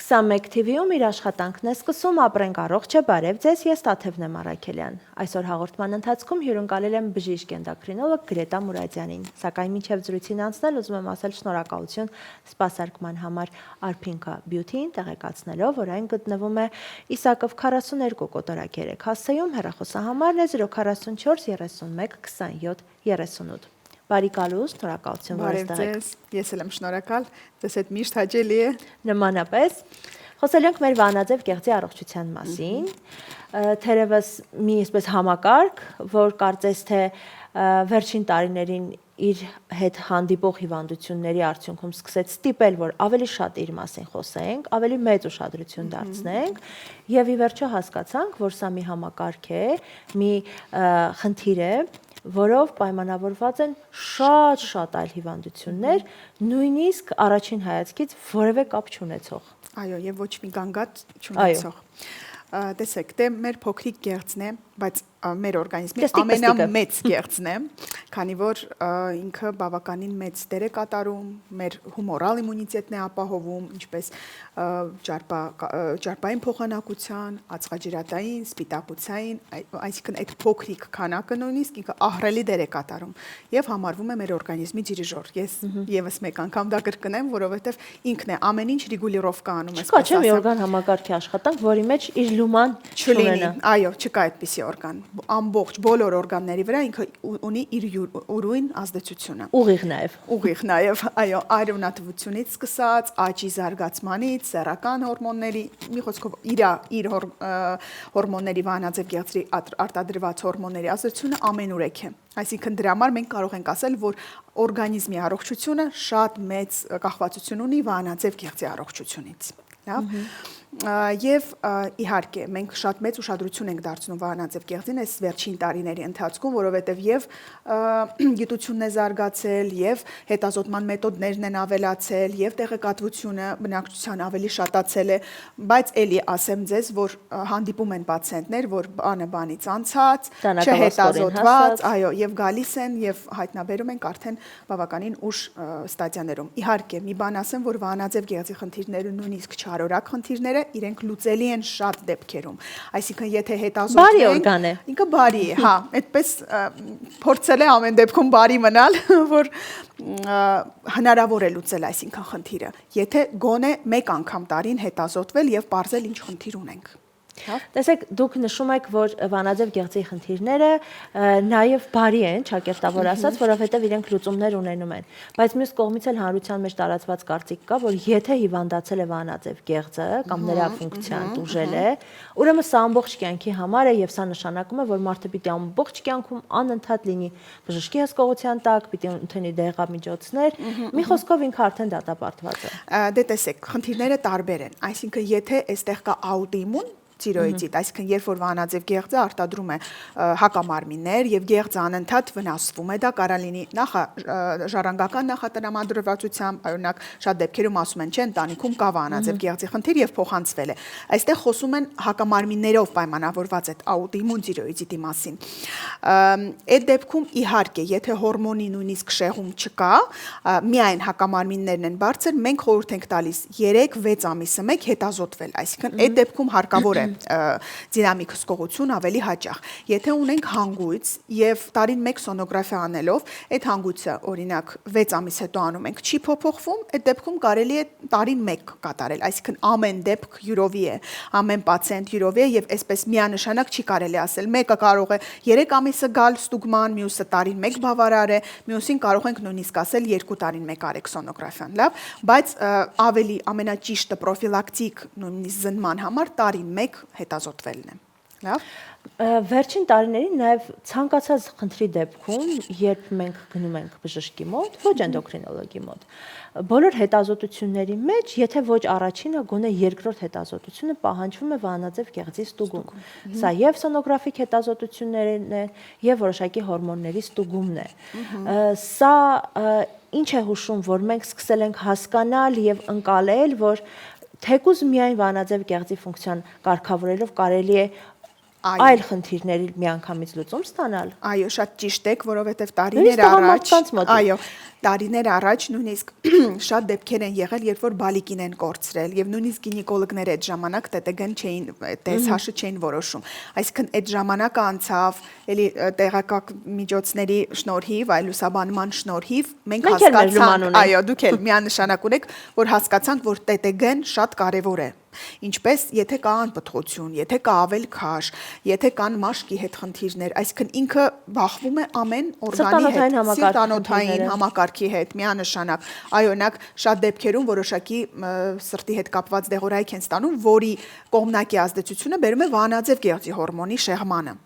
21 TV-ում իր աշխատանքն է սկսում ապրենք առողջ է, բարև ձեզ, ես Տաթևն եմ Արաքելյան։ Այսօր հաղորդման ընթացքում հյուրընկալել եմ բժիշկ էնդոկրինոլոգ Գրետա Մուրադյանին, սակայն մինչև զրույցին անցնել ուզում եմ ասել շնորհակալություն սպասարկման համար Արփինկա Բյութիին, տեղեկացնելով, որ այն գտնվում է Իսակով 42 կոտորակ 3 հասցեում, հեռախոսահամարն է 044 31 27 38։ Բարի գալուս, շնորհակալություն, որ այստեղ եք։ Ես էլ եմ շնորհակալ, դες այդ միշտ հաճելի է։ Նմանապես։ Խոսել ենք մեր վանաձև գեղձի առողջության մասին, թերևս մի այսպես համակարգ, որ կարծես թե վերջին տարիներին իր հետ հանդիպող հիվանդությունների արդյունքում սկսեց ստիպել, որ ավելի շատ իր մասին խոսենք, ավելի մեծ ուշադրություն դարձնենք, եւ ի վերջո հասկացանք, որ սա մի համակարգ է, մի խնդիր է, որով պայմանավորված են շատ այլ հիվանդություններ, նույնիսկ առաջին հայացքից որևէ կապ չունեցող։ Այո, եւ ոչ մի գանգատ չունեցող։ Տեսեք, դե մեր փոքրիկ գեղձն է, բայց մեր օրգանիզմի ամենամեծ գեղձն է, քանի որ ինքը բավականին մեծ դեր է կատարում, մեր հումորալ իմունիտետն է ապահովում, ինչպես ճարպային փոխանակության, ածխաջրատային, սպիտակուցային, այսինքն այդ փոքրիկ քանակը նույնիսկ ինքը ահռելի դեր է կատարում եւ համարվում է մեր օրգանիզմի դիրիժոր։ Ես եւս մեկ անգամ դա կրկնեմ, որովհետեւ ինքն է ամեն ինչ ռեգուլիրովկա անում, այսպես ասած։ Չէ՞ մի օրգան համակարգի աշխատանք, որի մեջ իր լուման չունենա։ Այո, չկա այդպիսի օրգան։ Ամբողջ բոլոր օրգանների վրա ինքը ունի իր ուրույն ազդեցությունը։ Ուղիղ նաև, այո, արյունատվությունից սկսած, աճի զարգացմանից, սեռական հորմոնների, մի խոսքով իր հորմոնների վանաձև գեղձի արտադրված հորմոնների ազդեցությունը ամենուրեք է։ Այսինքն դրա համար մենք կարող ենք ասել, որ օրգանիզմի առողջությունը շատ մեծ կախվածություն ունի վանաձև գեղձի առողջությունից։ Լավ։ Եվ իհարկե մենք շատ մեծ ուշադրություն ենք դարձնում վանաձև գեղձին այս վերջին տարիների ընթացքում, որովհետև եւ գիտությունն է զարգացել, եւ հետազոտման մեթոդներն են ավելացել, եւ տեղեկատվությունը բնակչության ավելի շատացել է, բայց էլի ասեմ ձեզ, որ հանդիպում են պացիենտներ, որ բանը բանից անցած, չհետազոտված, այո, եւ գալիս են եւ հայտնաբերում ենք արդեն բավականին ուշ ստադիաներում։ Իհարկե, մի բան ասեմ, որ վանաձև գեղձի խնդիրները նույնիսկ չարորակ խնդիրները իրենք լուծելի են շատ դեպքերում։ Այսինքն եթե հետազոտենք, բարի օրգան է։ Ինքը բարի է, հա, այդպես փորձել է ամեն դեպքում բարի մնալ, որ հնարավոր է լուծել այսինքն խնդիրը։ Եթե գոնե մեկ անգամ տարին հետազոտվել եւ պարզել ինչ խնդիր ունենք։ Տեսեք, դուք նշում եք, որ վանաձև գեղձի խնդիրները նաև բարի են, ճակերտավոր ասած, որովհետև իրենք լուծումներ ունենում են։ Բայց մյուս կողմից էլ հանրության մեջ տարածված կարծիք կա, որ եթե հիվանդացել է վանաձև գեղձը կամ նրա ֆունկցիան տուժել է, ուրեմն սա ամբողջ կյանքի համար է եւ սա նշանակում է, որ մարդը պիտի ամբողջ կյանքում անընդհատ լինի բժշկի հսկողության տակ, պիտի ընդունի դեղամիջոցներ։ Մի խոսքով ինքը արդեն դատապարտված է։ Դե տեսեք, խնդիրները տարբեր են, այսինքն եթե այստեղ կա աուտոիմուն տիրոիդիտ, այսինքն երբ որ վանաձև գեղձը արտադրում է հակամարմիններ եւ գեղձը անընդհատ վնասվում է, դա կարող լինի ժառանգական նախատրամադրվածությամբ, օրինակ շատ դեպքերում ասում են, չէ, ընտանիքում կա վանաձև գեղձի խնդիր եւ փոխանցվել է։ Այստեղ խոսում են հակամարմիններով պայմանավորված այդ աուտոիմուն տիրոիդիտի մասին։ Այդ դեպքում իհարկե, եթե հորմոնի նույնիսկ շեղում չկա, միայն հակամարմիններն են բարձր, մենք խորհուրդ ենք տալիս 3-6 ամիսը մեկ հետազոտվել, այսինքն այդ դեպքում հարկավոր է դինամիկ հսկողություն ավելի հաճախ։ Եթե ունենք հանգույց եւ տարին 1 սոնոգրաֆիա անելով, այդ հանգույցը օրինակ 6 ամիս հետո անում ենք, չի փոփոխվում, այդ դեպքում կարելի է տարին 1 կատարել, այսինքն ամեն դեպք յուրովի է, ամեն պացիենտ յուրովի է եւ այսպես միանշանակ չի կարելի ասել, մեկը կարող է 3 ամիսը գալ ստուգման, մյուսը տարին 1 բավարար է, մյուսին կարող ենք նույնիսկ ասել 2 տարին 1 արեք սոնոգրաֆիան, լավ, բայց ավելի ամենաճիշտը պրոֆիլակտիկ նույնիսկ զննման համար տարին 1 հետազոտվելն է։ Լավ։ Վերջին տարիներին նաև ցանկացած խնդրի դեպքում, երբ մենք գնում ենք բժշկի մոտ, ոչ էնդոկրինոլոգի մոտ, բոլոր հետազոտությունների մեջ, եթե ոչ առաջինը, գոնե երկրորդ հետազոտությունը պահանջվում է վանաձև գեղձի ստուգում։ Սա եւ սոնոգրաֆիկ հետազոտություններն են, եւ որոշակի հորմոնների ստուգումն է։ Սա ինչ է հուշում, որ մենք սկսել ենք հասկանալ եւ ընկալել, որ թեկուզ միայն վանաձև գեղձի ֆունկցիան կարգավորելով կարելի է այլ խնդիրների միանգամից լուծում ստանալ։ Այո, շատ ճիշտ եք, որովհետև Նույնիսկ տղամարդկանց մոտ։ այո, տարիներ առաջ նույնիսկ շատ դեպքեր են եղել, երբ որ բալիկին են կորցրել եւ նույնիսկ գինեկոլոգները այդ ժամանակ ՏՏԳ-ն չէին, տեսհաշը չէին որոշում։ Այսինքն այդ ժամանակը անցավ, էլի տեղակակ միջոցների շնորհիվ, այլ լուսաբանման շնորհիվ մենք հասկացանք, այո, դուք էլ միանշանակ ունեք, որ հասկացանք, որ ՏՏԳ-ն շատ կարեւոր է։ Ինչպես եթե կա անպտղություն, եթե կա ավել քաշ, եթե կան մաշկի հետ խնդիրներ, այսինքն ինքը բախվում է ամեն օրգանի հետ, սիրտանոթային համակարգի հետ, միանշանակ։ Այո, օրինակ շատ դեպքերում որոշակի սրտի հետ կապված դեղորայք են ստանում, որի կողմնակի ազդեցությունը բերում է վանաձև գեղձի հորմոնի շեղմանը։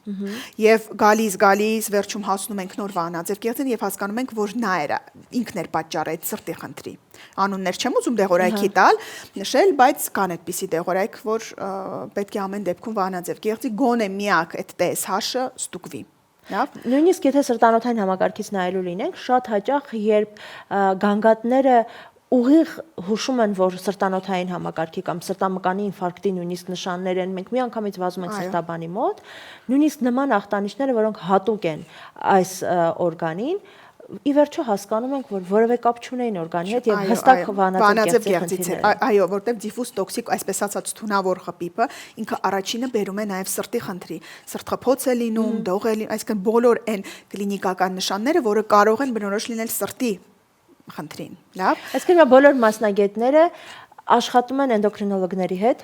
Եվ գալիս, վերջում հասնում ենք նոր վանաձև գեղձին եւ հասկանում ենք, որ նա էր, ինքն էր պատճառը այդ սրտի խնդրի։ Անուններ չեմ ուզում դեղորայքի տալ, նշել, բայց կան այդպիսի դեղորայք, որ պետք է ամեն դեպքում վանաձև գեղձի գոնե միակ այդ TSH-ը ստուգվի։ Լավ։ Նույնիսկ եթե սրտանոթային համակարգից նայելու լինենք, շատ հաճախ երբ գանգատները ուղիղ հուշում են, որ սրտանոթային համակարգի կամ սրտամկանի ինֆարկտի նույնիսկ նշաններ են, մենք միանգամից վազում ենք սրտաբանի մոտ, նույնիսկ նման ախտանիշները, որոնք հատուկ են այս օրգանին, ի վերջո հասկանում ենք, որ որևէ կապ չունեն օրգանի հետ եւ հստակ վանաձև գեղձի։ Այո, որտեղ դիֆուզ տոքսիկ, այսպես ասած, թունավոր խփիպը ինքը առաջինը բերում է նաեւ սրտի խնդրի։ Սրտխփոց է լինում, դող է լինում, այսինքն բոլոր այն կլինիկական նշանները, որը կարող են բնորոշ լինել սրտի խնդրին։ Լավ։ Այսինքն բոլոր մասնագետները աշխատում են էնդոկրինոլոգների հետ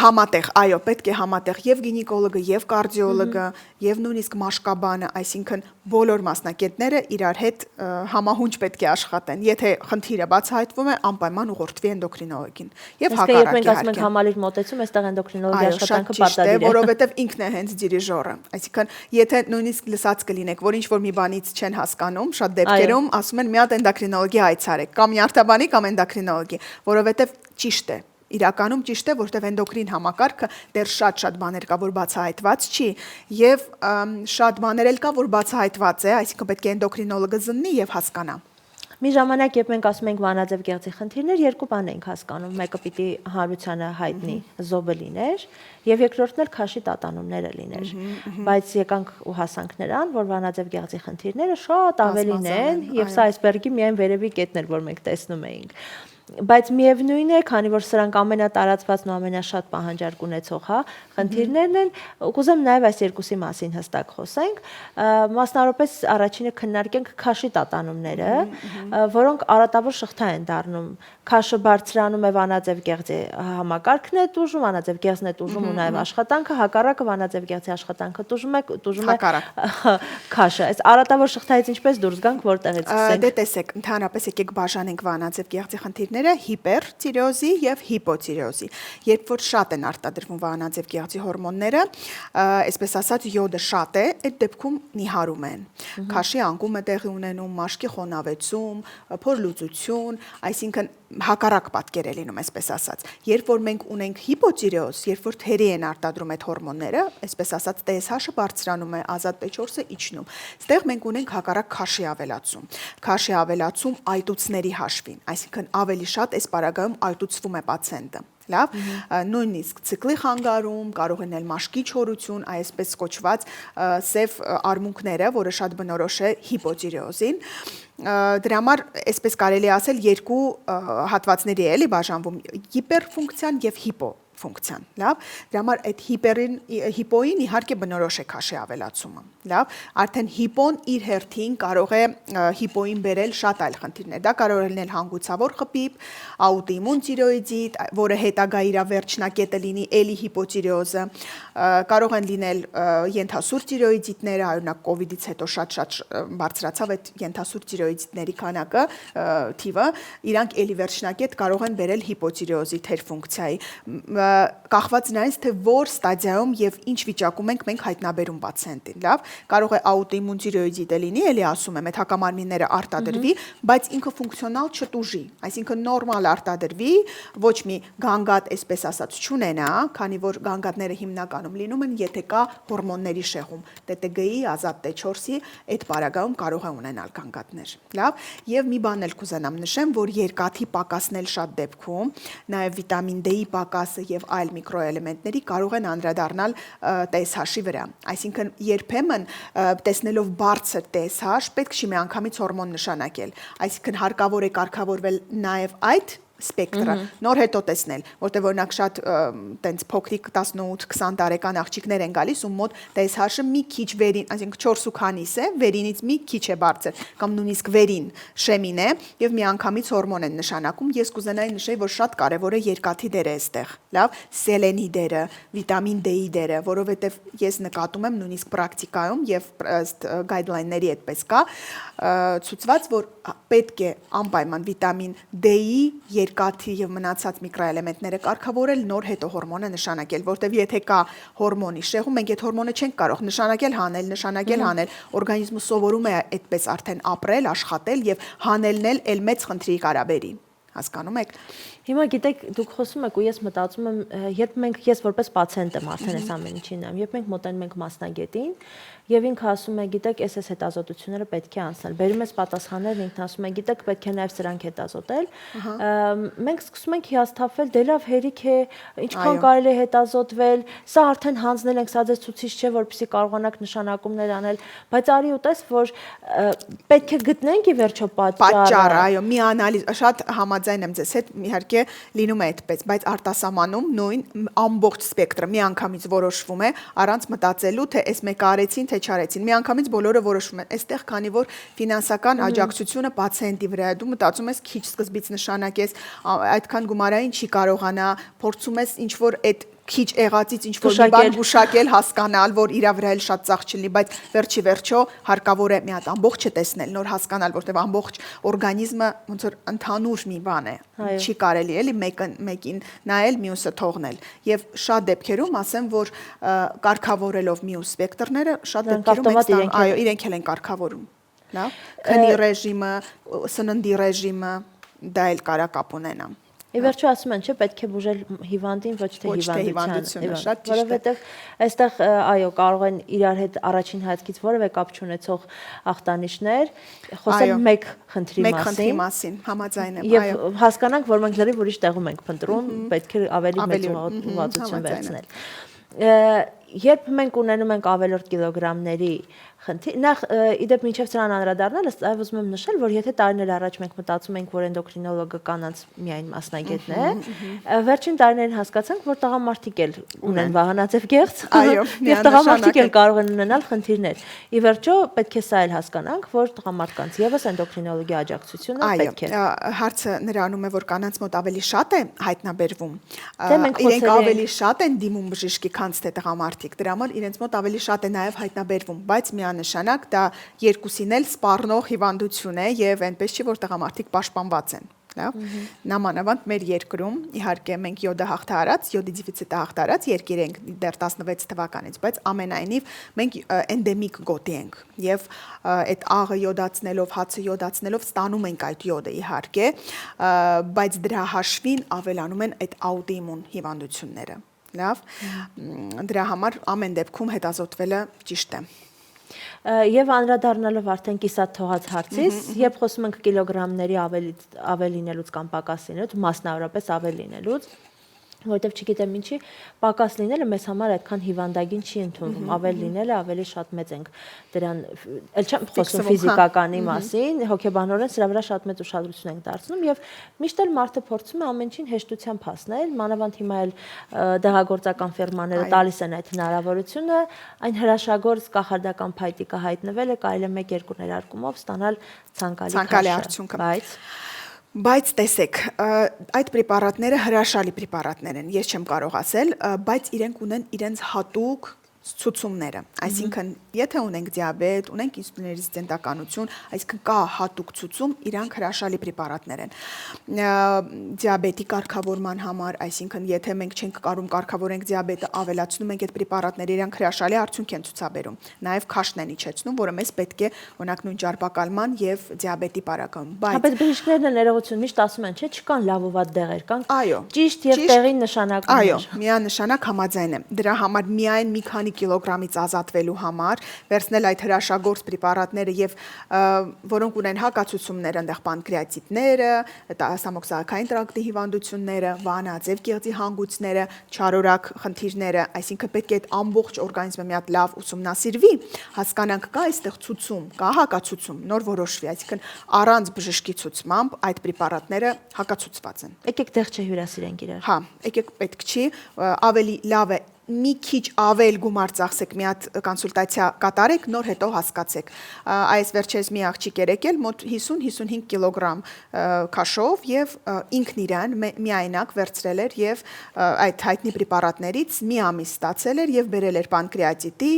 համատեղ, այո, պետք է համատեղ եւ գինեկոլոգը, եւ կարդիոլոգը, եւ նույնիսկ մաշկաբանը, այսինքն բոլոր մասնագետները իրար հետ համահունչ պետք է աշխատեն։ Եթե խնդիրը բացահայտվում է, անպայման ուղղորդվի էնդոկրինոլոգին եւ հակառակը։ Իսկ մենք ասում ենք համալիր մոտեցում, այստեղ էնդոկրինոլոգի աշխատանքը պարտադիր է, որովհետեւ ինքն է հենց դիրիժորը։ Այսինքն, եթե նույնիսկ լսած կլինեք, որ ինչ որ մի բանից չեն հասկանում, շատ դեպքերում ասում են մի հատ էնդոկրինոլոգի այցարեք, կամ նյարդաբանի, կամ էնդոկրինոլոգի, որովհետեւ ճիշտ է։ Իրականում ճիշտ է, որտեղ էնդոկրին համակարգը դեռ շատ բաներ կա, որ բացահայտված չի, եւ շատ բաներ էլ կա, որ բացահայտված է, այսինքն պետք է էնդոկրինոլոգը զննի եւ հասկանա։ Մի ժամանակ, երբ մենք ասում ենք վանաձև գեղձի խնդիրներ, երկու բան ենք հասկանում։ Մեկը պիտի հանրությանը հայտնի զոբը լիներ, եւ երկրորդն էլ քաշի տատանումները լիներ։ Բայց եկանք ու հասանք նրան, որ վանաձև գեղձի խնդիրները շատ ավելին են, եւ սա այսբերգի միայն վերևի կետն էր, որ մենք տեսնում էինք։ Բայց միևնույն է, քանի որ սրանք ամենատարածվածն ու ամենաշատ պահանջարկ ունեցող, խնդիրներն են, կուզեմ նաև այս երկուսի մասին հստակ խոսենք, մասնավորապես առաջինը քննարկենք քաշի տատանումները, որոնք արատավոր շղթա են դառնում։ Քաշը բարձրանում է վանաձև գեղձի համակարգն է տուժում, վանաձև գեղձն է տուժում ու նաև աշխատանքը, հակառակը վանաձև գեղձի աշխատանքը տուժում է քաշը։ Այս արատավոր շղթայից ինչպես դուրս գանք, որտեղից սկսենք։ Դե տեսեք, ընդհանրապես եկեք բաժանենք վանաձև գեղձի խնդիրները հիպերտիրոզի եւ հիպոտիրոզի։ Երբ որ շատ են արտադրվում վանաձև գեղձի հորմոնները, այսպես ասած յոդը շատ է, այդ դեպքում նիհարում են։ Քաշի անկում է տեղի ունենում, մաշկի խոնավեցում, փորլուծություն, այսինքն հակառակ պատկեր է լինում, այսպես ասած։ Երբ որ մենք ունենք հիպոտիրոզ, երբ որ թերի են արտադրում այդ հորմոնները, այսպես ասած TSH-ը բարձրանում է, ազատ P4-ը իջնում։ Այստեղ մենք ունենք հակառակ քաշի ավելացում։ Քաշի ավելացում այտուցների հաշվին, այսինքն ավելի շատ այս պարագայում այտուցվում է պացիենտը։ Լավ, նույնիսկ ցիկլի խանգարում, կարող են ել մաշկի չորություն, այսպես կոչված սև արմունկները, որը շատ բնորոշ է հիպոտիրեոզին։ Դրա համար, այսպես կարելի ասել, երկու հատվածների է էլի բաժանվում՝ հիպերֆունկցիան եւ հիպոֆունկցիան, լավ։ Դրա համար այդ հիպոին իհարկե բնորոշ է քաշի ավելացումը, լավ։ Արդեն հիպոն իր հերթին կարող է հիպոին բերել շատ այլ խնդիրներ։ Դա կարող է լինել հանգուցավոր խփիպ, աուտոիմուն տիրոիդիտ, որը հետագա իր վերջնակետը լինի էլի հիպոտիրեոզը, կարող են լինել ենթասուր տիրոիդիտները, օրինակ կովիդից հետո շատ բարձրացավ այդ ենթասուր տիրոիդիտների քանակը, թիվը, իրանք էլի վերջնակետ կարող են բերել հիպոտիրեոզի թերֆունկցիայի, կախված նրանից, թե որ ստադիայում եւ ինչ վիճակում ենք մենք հայտնաբերում պացիենտին, լավ, կարող է աուտոիմուն տիրոիդիտը լինի, էլի ասում եմ, այդ հակամարմինները արտադրվի, բայց ինքը ֆունկցիոնալ չտուժի, այսինքն նորմալ արտադրվի, ոչ մի գանգատ, այսպես ասած, չունենա, քանի որ գանգատները հիմնականում լինում են, եթե կա հորմոնների շեղում, TTG-ի, ազատ T4-ի, այդ պարագայում կարող է ունենալ գանգատներ, լավ, եւ մի բան էլ կուզենամ նշեմ, որ երկաթի պակասն էլ շատ դեպքում, նաեւ վիտամին D-ի պակասը եւ այլ միկրոէլեմենտների կարող են անդրադառնալ TSH-ի վրա։ Այսինքն երբեմն տեսնելով բարձր TSH պետք չի միանգամից հորմոն նշանակել։ Այսինքն հարկավոր է կարգավորվել նաեւ այդ սպեկտրը նոր հետո տեսնել, որտեղ օրինակ շատ տենց փոքրիկ 18-20 տարեկան աղջիկներ են գալիս ու մոտ TSH-ը մի քիչ վերին, այսինքն 4 քանիս է, վերինից մի քիչ է բարձր, կամ նույնիսկ վերին շեմին է եւ միանգամից հորմոն են նշանակում։ Ես կուզենայի նշել, որ շատ կարեւոր է երկաթի դերը այստեղ, լավ, սելենի դերը, վիտամին D-ի դերը, որովհետեւ ես նկատում եմ նույնիսկ պրակտիկայում եւ գայդլայնների այդպես կա, ցույցված, որ պետք է անպայման վիտամին D-ի երկաթի եւ մնացած միկրոէլեմենտները կարգավորել, նոր հետո հորմոնը նշանակել, որտեվ եթե կա հորմոնի շեղում, մենք այդ հորմոնը չենք կարող նշանակել, հանել, օրգանիզմը սովորում է այդպես արդեն ապրել, աշխատել եւ հանելն էլ մեծ խնդրի կարաբերի, հասկանում եք։ Հիմա գիտեք, դուք խոսում եք ու ես մտածում եմ, երբ ես որպես պացիենտ եմ արդեն այս ամեն ինչին եմ, երբ մենք մոտենում ենք մասնագետին եւ ինքը ասում է, գիտեք, այս հետազոտությունները պետք է անցնել։ Բերում ես պատասխաններն, ինքն ասում է, գիտեք, պետք է նաեւ սրանք հետազոտել։ Մենք սկսում ենք հիասթափվել, դե լավ, հերիք է, ինչքան կարելի է հետազոտվել, սա արդեն հանձնել ենք, սա ձեզ ցուցիչ չէ, որպեսզի կարողանաք նշանակումներ անել, բայց արի ուտես, որ պետք է գտնենք ի վերջո պատճառը, այո, մի անալիզ, շատ համաձայն եմ ձեզ հետ, իհարկե լինում է այդպես, բայց արտասահմանում նույն ամբողջ սպեկտրը միանգամից որոշվում է առանց մտածելու, թե այս մեկը արեցին, թե չարեցին։ Միանգամից բոլորը որոշվում են։ Այստեղ քանի որ ֆինանսական աջակցությունը պացիենտի վրա է, դու մտածում ես քիչ սկզբից նշանակես, այդքան գումարային չի կարողանա, փորձում ես ինչ որ այդ քիչ եղածից ինչ որ մի բան գուշակել, հասկանալ, որ իրա վրա էլ շատ ծախս չլինի, բայց վերջի վերջո հարկավոր է մի հատ ամբողջը տեսնել, նոր հասկանալ, որտեղ ամբողջ օրգանիզմը ոնց որ ընդհանուր մի բան է, չի կարելի էլի մեկին նայել, մյուսը թողնել։ Եվ շատ դեպքերում ասեմ, որ կարգավորելով մյուս սպեկտրները, շատ դեպքերում այո, իրենք էլ են կարգավորում։ Լավ։ Քնի ռեժիմը, սննդի ռեժիմը, դա էլ կարա կապ ունենա։ Ի վերջո ասում են, չէ, պետք է բուժել հիվանդին, ոչ թե հիվանդությունը, շատ ճիշտ է։ Որովհետև այստեղ այո, կարող են իրար հետ առաջին հայացքից որևէ կապ չունեցող ախտանիշներ խոսել մեկ խնդրի մասին, համաձայն եմ, այո։ Եվ հասկանանք, որ մենք լրիվ ուրիշ տեղում ենք փնտրում, պետք է ավելի մեծ ուղղվածություն վերցնել։ Երբ մենք ունենում ենք ավելորդ կիլոգրամների խնդիր, նախ իդեպ մինչև սրան անդրադառնալը, այ ուզում եմ նշել, որ եթե տարիներ առաջ մենք մտածում ենք, որ էնդոկրինոլոգը կանանց միայն մասնագետն է, վերջին տարիներին հասկացանք, որ տղամարդիկ էլ ունեն վահանաձև գեղձ, եւ տղամարդիկ էլ կարող են ունենալ խնդիրներ։ Ի վերջո պետք է սա էլ հասկանանք, որ տղամարդկանց եւս էնդոկրինոլոգի աջակցությունը պետք է։ Հարցը նրանում է, որ կանանց մոտ ավելի շատ է հայտնաբերվում, իրենք ավելի շատ են դիմում բժշկի, քան թե տղամարդիկ, դրա համար իրենց մոտ ավելի շատ է նաեւ հայտնաբերվում, բայց նշանակ դա երկուսին էլ սպառնող հիվանդություն է եւ այնպես չի որ տղամարդիկ պաշտպանված են, լավ։ Նամանավանդ մեր երկրում իհարկե մենք յոդը հաղթահարած, յոդի դեֆիցիտը հաղթահարած երկիր ենք դեռ 16 թվականից, բայց ամենայնիվ մենք էնդեմիկ գոտի ենք եւ այդ աղը յոդացնելով, հացը յոդացնելով ստանում ենք այդ յոդը իհարկե, բայց դրա հաշվին ավելանում են այդ աուտոիմուն հիվանդությունները, լավ։ Դրա համար ամեն դեպքում հետազոտվելը ճիշտ է։ Եվ անդրադառնալով արդեն կիսատ թողած հարցից, երբ խոսում ենք կիլոգրամների ավելի լինելուց կամ պակաս լինելուց, մասնավորապես ավելի լինելուց, որտեվ չգիտեմ ինչի, պակաս լինելը մեզ համար այդքան հիվանդագին չի ընդունվում, ավելի լինելը ավելի շատ մեծ ենք դրան, ել չեմ խոսում ֆիզիկականի մասին, հոգեբանորեն սրա վրա շատ մեծ ուշադրություն ենք դարձնում եւ միշտ էլ մարդը փորձում է ամեն ինչին հեշտությամբ հասնել, մանավանդ հիմա էլ դեղագործական ֆիրմաները տալիս են այդ հնարավորությունը, այն հրաշագործ կախարդական փայտիկը հայտնվել է, կարելի է 1-2 ներարկումով ստանալ ցանկալի արդյունքը, բայց տեսեք, այդ պրեպարատները հրաշալի պրեպարատներ են, ես չեմ կարող ասել, բայց իրենք ունեն իրենց հատուկ ցուցումները, այսինքն եթե ունենք դիաբետ, ունենք ինսուլինոռեզիստենտականություն, այսինքն կա հատուկ ցուցում, իրանք հրաշալի պրեպարատներ են։ Դիաբետի կարգավորման համար, այսինքն եթե մենք չենք կարում կարգավորենք դիաբետը, ավելացնում ենք այդ պրեպարատները, իրանք հրաշալի արդյունք են ցուցաբերում։ Նաև քաշն են իջեցնում, որը մեզ պետք է օրինակ նույն ճարպակալման եւ դիաբետի պարագայում։ Բայց բժիշկներն ներողություն միշտ ասում են, չէ, չկան լավ ու վատ դեղեր, կան ճիշտ եւ տեղին նշանակումներ։ Այո, միանշանակ համաձայն եմ։ Դրա համար միայն մի քանի կիլոգրամից ազատվելու համար, վերցնել այդ հրաշագործ պրեպարատները եւ որոնք ունեն հակացություններ, այնտեղ պանկրեատիտները, սամոքսահակային տրակտի հիվանդությունները, վանաձև գեղձի հանգույցները, չարորակ խնդիրները, այսինքն պետք է այդ ամբողջ օրգանիզմը մի հատ լավ ուսումնասիրվի, հասկանանք կա այստեղ ցուցում, կա հակացուցում, նոր որոշվի, այսինքն առանց բժշկի ցուցմամբ այդ պրեպարատները հակացուցված են։ Եկեք դեղ չհյուրասիրենք իրար։ Հա, եկեք պետք չի, ավելի լավ է մի քիչ ավել գումար ծախսեք, մի հատ կոնսուլտացիա կատարեք, նոր հետո հասկացեք։ Այս վերջերս մի աղջիկ էր եկել, մոտ 50-55 կիլոգրամ քաշով եւ ինքն իրան միայնակ վերցրել էր եւ այդ հայտնի պրեպարատներից մի ամիս ստացել էր եւ բերել էր պանկրեատիտի,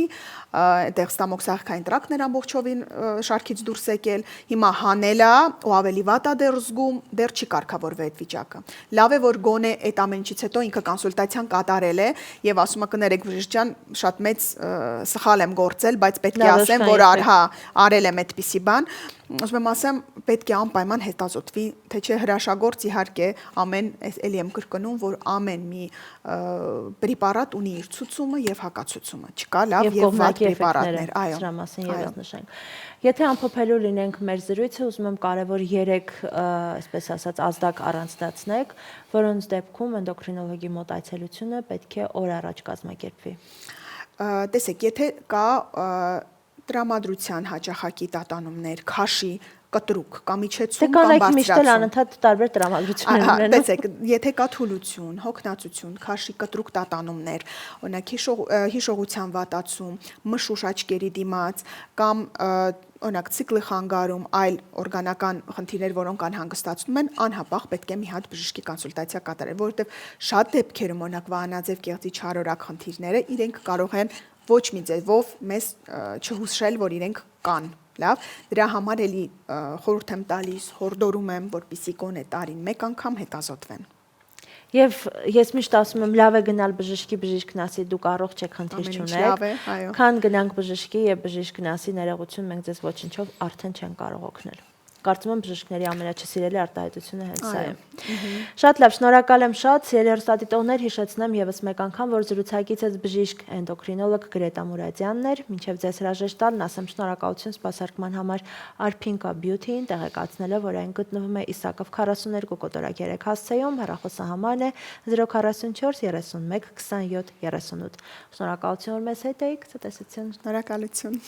այդտեղ ստամոքսահակային տրակտներ ամբողջովին շարքից դուրս եկել, հիմա հանել է ու ավելի վատ է դեռ զգում, դեռ չի կարգավորվել այդ վիճակը։ Լավ է որ գոնե այդ ամեն ինչից հետո ինքը կոնսուլտացիան կատարել է եւ ասում է կներեք բժիշկ ջան, շատ մեծ սխալ եմ գործել, բայց պետք է ասեմ, որ արել եմ այդպիսի բան։ Ուզում եմ ասեմ, պետք է անպայման հետազոտվի, թե չէ հրաշագործ իհարկե ամեն, էլի եմ կրկնում, որ ամեն մի պրեպարատ ունի իր ցուցումը եւ հակացուցումը։ Չկա լավ եւ վատ պրեպարատներ, այո։ Սրա մասին եւս նշենք։ Եթե ամփոփելու լինենք մեր զրույցը, ուզում եմ կարևոր 3, այսպես ասած, ազդակ առանձնացնենք, որոնց դեպքում էնդոկրինոլոգի մոտ այցելությունը պետք է օր առաջ կազմակերպվի։ Տեսեք, եթե կա տրամադրության հաճախակի տատանումներ, քաշի, կտրուկ կամ իջեցում կամ բարձրացում։ Միշտ էլ անընդհատ տարբեր տրամադրություններ ունեն։ Տեսեք, եթե կա թուլություն, հոգնածություն, քաշի, կտրուկ տատանումներ, օրինակ հիշողության վատացում, մշուշ աչքերի դիմաց կամ օրինակ ցիկլի խանգարում, այլ օրգանական խնդիրներ, որոնք անհանգստացնում են, անհապաղ պետք է մի հատ բժշկի կոնսուլտացիա կատարել, որովհետև շատ դեպքերում օրինակ վահանաձև գեղձի չարորակ խնդիրները իրենք կարող են ոչ մի ձևով մեզ չհուշել, որ իրենք կան։ Լավ, դրա համար էլի խորհուրդ եմ տալիս, հորդորում եմ, որպեսզի գոնե տարին մեկ անգամ հետազոտվեն։ Եվ ես միշտ ասում եմ, լավ է գնալ բժշկի, բժիշկն ասի դուք առողջ եք, խնդիր չունեք։ Քան գնանք բժշկի եւ բժիշկն ասի ներողություն, մենք ձեզ ոչնչով արդեն չեն կարող օգնել։ Կարծում եմ բժիշկների ամենաչսիրելի արտահայտությունը հենց սա է։ Շատ լավ, շնորհակալ եմ շատ, սիրելի հեռուստադիտողներ, հիշեցնեմ եւս մեկ անգամ, որ զրուցակիցս բժիշկ էնդոկրինոլոգ Գրետա Մուրադյանն էր, մինչեւ ձեզ հրաժեշտ տալն ասեմ շնորհակալություն սպասարկման համար Arpinka Beauty-ին, տեղեկացնելով, որ այն գտնվում է Իսակով 42 կոտորակ 3 հասցեում, հեռախոսահամարն է 044 31 27 38։ Շնորհակալություն, որ մեզ հետ էիք, ցտեսություն։ Շնորհակալություն։